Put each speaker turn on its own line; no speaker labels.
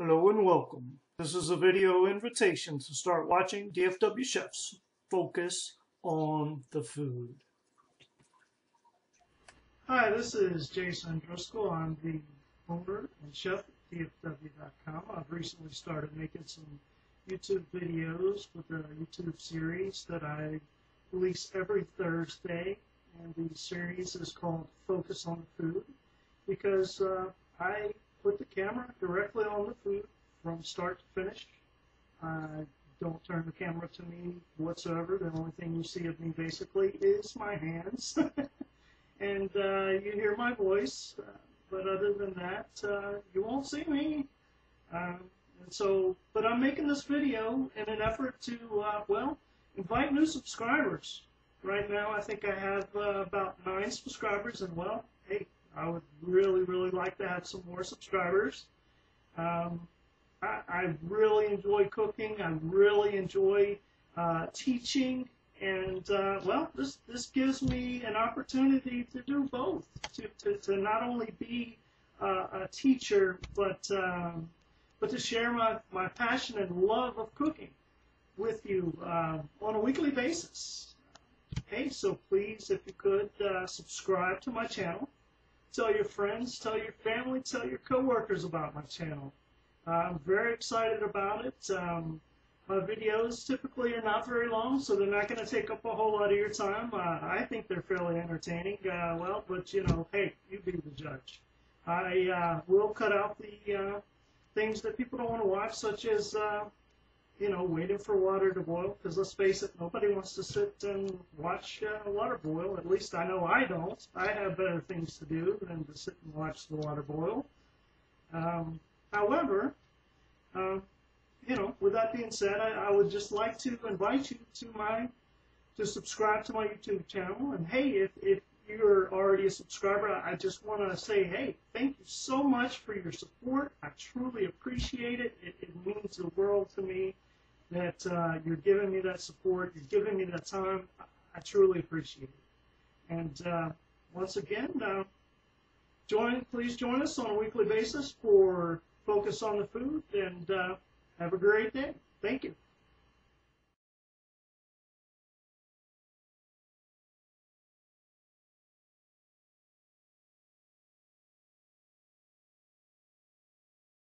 Hello and welcome. This is a video invitation to start watching DFW Chefs Focus on the Food. Hi, this is Jason Driscoll. I'm the owner and chef at DFW.com. I've recently started making some YouTube videos with a YouTube series that I release every Thursday, and the series is called Focus on the Food because I put the camera directly on the food from start to finish. I don't turn the camera to me whatsoever. The only thing you see of me basically is my hands. And you hear my voice, but other than that, you won't see me. But I'm making this video in an effort to, invite new subscribers. Right now, I think I have about 9 subscribers, and hey, I would really like to have some more subscribers. I really enjoy cooking. I really enjoy teaching, and this gives me an opportunity to do both. To not only be a teacher, but to share my passion and love of cooking with you on a weekly basis. Hey, so please, if you could, subscribe to my channel. Tell your friends, tell your family, tell your coworkers about my channel. I'm very excited about it. My videos typically are not very long, so they're not going to take up a whole lot of your time. I think they're fairly entertaining. But hey, you be the judge. I will cut out the things that people don't want to watch, such as waiting for water to boil, because let's face it, nobody wants to sit and watch water boil. At least I know I don't. I have better things to do than to sit and watch the water boil. However, with that being said, I would just like to invite you to subscribe to my YouTube channel. And hey, if you're already a subscriber, I just want to say, hey, thank you so much for your support. I truly appreciate it. It means the world to me that you're giving me that support, you're giving me that time. I truly appreciate it. And once again, please join us on a weekly basis for Focus on the Food, and have a great day. Thank you.